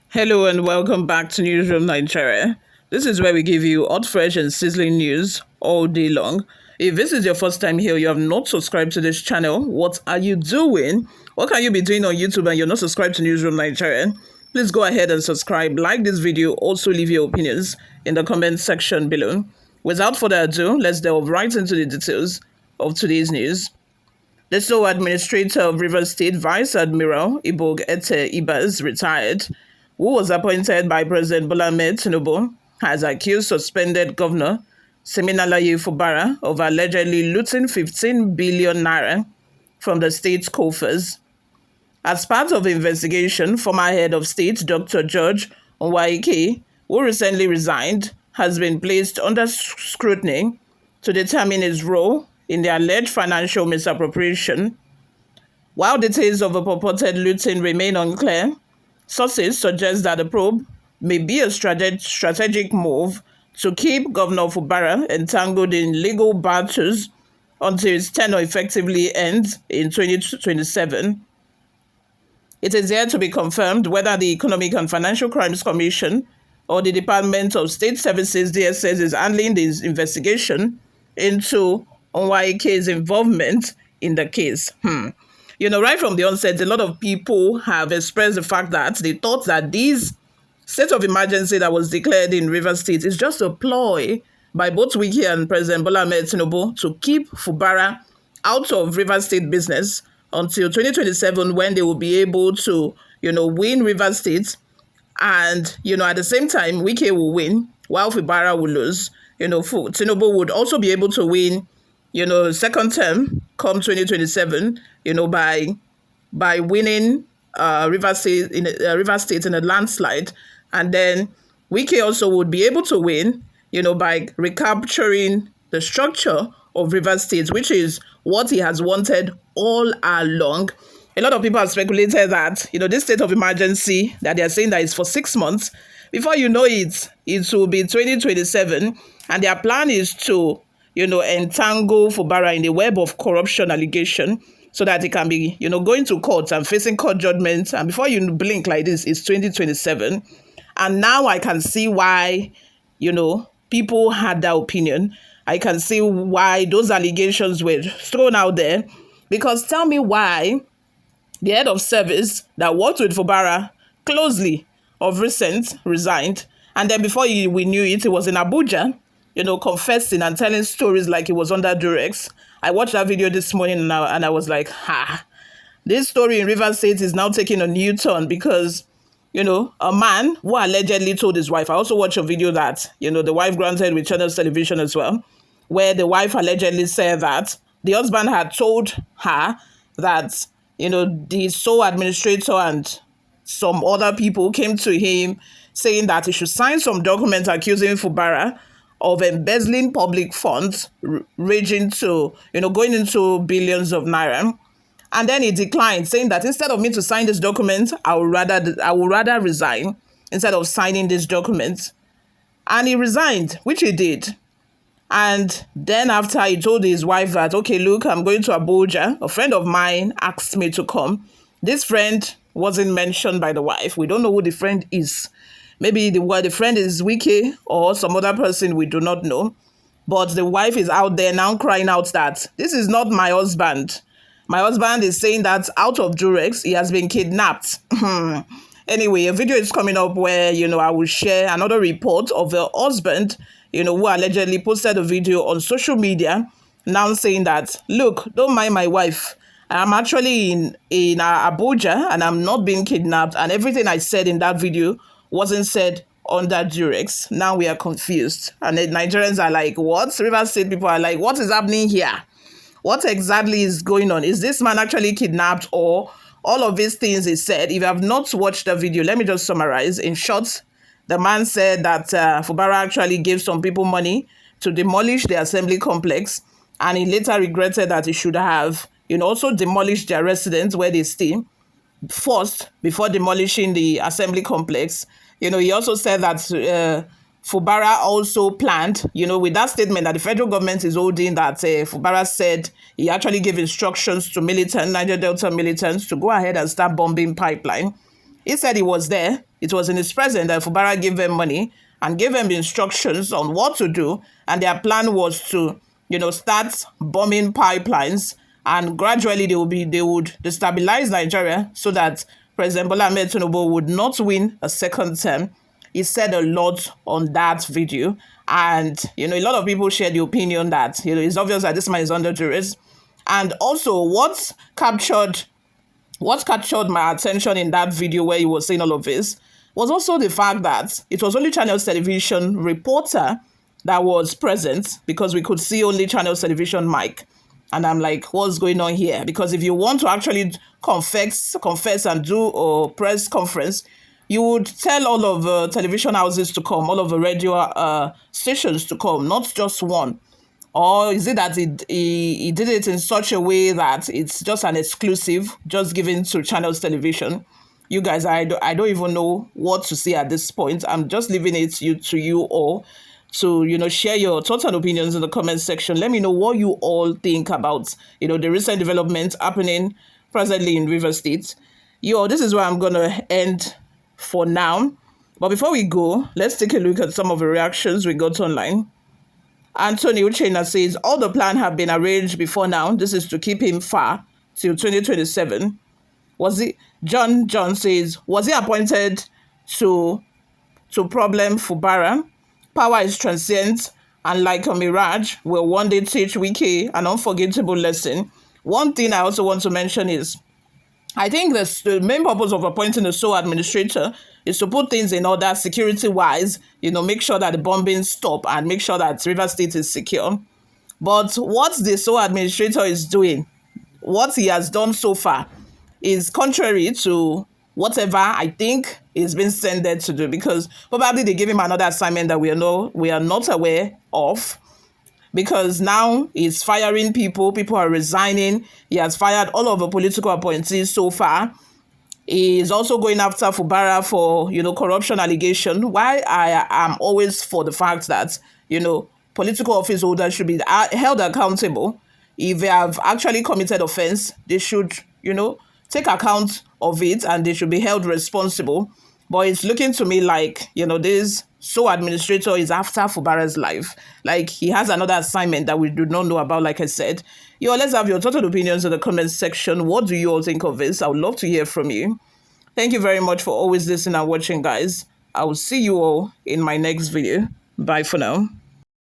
Hello and welcome back to Newsroom Nigeria. This is where we give you hot, fresh, and sizzling news all day long. If this is your first time here, you have not subscribed to this channel, what are you doing? What can you be doing on YouTube and you're not subscribed to Newsroom Nigeria? Please go ahead and subscribe, like this video, also leave your opinions in the comment section below. Without further ado, let's delve right into the details of today's news. The sole administrator of Rivers State, Vice Admiral Ibog Ete Ibas, retired, who was appointed by President Bola Ahmed Tinubu, has accused suspended Governor Siminalayi Fubara of allegedly looting 15 billion naira from the state's coffers. As part of the investigation, former head of state Dr. George Onwaike, who recently resigned, has been placed under scrutiny to determine his role in the alleged financial misappropriation. While details of the purported looting remain unclear, sources suggest that the probe may be a strategic move to keep Governor Fubara entangled in legal battles until his tenure effectively ends in 2027. It is yet to be confirmed whether the Economic and Financial Crimes Commission or the Department of State Services (DSS) is handling this investigation into Onwaike's involvement in the case. Right from the onset, a lot of people have expressed the fact that they thought that this state of emergency that was declared in Rivers State is just a ploy by both Wike and President Bola Ahmed Tinubu to keep Fubara out of Rivers State business until 2027, when they will be able to, win Rivers State. And, at the same time, Wike will win while Fubara will lose. Tinubu would also be able to win second term come 2027, by winning Rivers State in a landslide. And then Wike also would be able to win, by recapturing the structure of Rivers State, which is what he has wanted all along. A lot of people have speculated that, this state of emergency that they are saying that is for 6 months. Before you know it, it will be 2027. And their plan is to entangle Fubara in the web of corruption allegation so that he can be, going to court and facing court judgments. And before you blink like this, it's 2027. And now I can see why, people had that opinion. I can see why those allegations were thrown out there. Because tell me why the head of service that worked with Fubara closely of recent resigned. And then before we knew it, he was in Abuja, confessing and telling stories like he was under duress. I watched that video this morning and I was like, this story in Rivers State is now taking a new turn because, a man who allegedly told his wife, I also watched a video that, the wife granted with Channels Television as well, where the wife allegedly said that the husband had told her that, the sole administrator and some other people came to him saying that he should sign some documents accusing Fubara of embezzling public funds ranging to, going into billions of naira. And then he declined, saying that instead of me to sign this document, I would rather resign instead of signing this document. And he resigned, which he did. And then after he told his wife that, okay, look, I'm going to Abuja. A friend of mine asked me to come. This friend wasn't mentioned by the wife. We don't know who the friend is. Maybe the friend is Wike or some other person we do not know. But the wife is out there now crying out that this is not my husband. My husband is saying that out of duress, he has been kidnapped. Anyway, a video is coming up where, I will share another report of the husband, who allegedly posted a video on social media now saying that, look, don't mind my wife. I'm actually in Abuja and I'm not being kidnapped. And everything I said in that video wasn't said under duress. Now we are confused. And the Nigerians are like, what? Rivers State people are like, what is happening here? What exactly is going on? Is this man actually kidnapped, or all of these things he said? If you have not watched the video, let me just summarize. In short, the man said that Fubara actually gave some people money to demolish the assembly complex, and he later regretted that he should have, also demolished their residence where they stay first before demolishing the assembly complex. He also said that Fubara also planned, with that statement that the federal government is holding, that Fubara said he actually gave instructions to Niger Delta militants to go ahead and start bombing pipeline. He said he was there. It was in his presence that Fubara gave them money and gave them the instructions on what to do. And their plan was to, start bombing pipelines, and gradually they would destabilize Nigeria so that President Bola Ahmed Tinubu would not win a second term. He said a lot on that video. And, a lot of people shared the opinion that, it's obvious that this man is under duress. And also what captured my attention in that video where he was saying all of this was also the fact that it was only Channels Television reporter that was present, because we could see only Channels Television mic. And I'm like, what's going on here? Because if you want to actually confess and do a press conference, you would tell all of the television houses to come, all of the radio stations to come, not just one. Or is it that he did it in such a way that it's just an exclusive, just given to Channels Television? You guys, I don't even know what to say at this point. I'm just leaving it to you all to, share your thoughts and opinions in the comment section. Let me know what you all think about, the recent developments happening presently in Rivers State. This is where I'm going to end for now. But before we go, let's take a look at some of the reactions we got online. Anthony Uchenna says, all the plans have been arranged before now. This is to keep him far till 2027. John says, was he appointed to problem Fubara? Power is transient, and like a mirage, will one day teach Wike an unforgettable lesson. One thing I also want to mention is, I think the main purpose of appointing a sole administrator is to put things in order security-wise, make sure that the bombings stop and make sure that Rivers State is secure. But what the sole administrator is doing, what he has done so far, is contrary to whatever I think he's been sent there to do, because probably they give him another assignment that we are not aware of. Because now he's firing people are resigning. He has fired all of the political appointees so far. He is also going after Fubara for, corruption allegation. Why I am always for the fact that, political office holders should be held accountable. If they have actually committed offense, they should, take account of it and they should be held responsible. But it's looking to me like, this sole administrator is after Fubara's life. Like, he has another assignment that we do not know about, like I said. Let's have your total opinions in the comment section. What do you all think of this? I would love to hear from you. Thank you very much for always listening and watching, guys. I will see you all in my next video. Bye for now.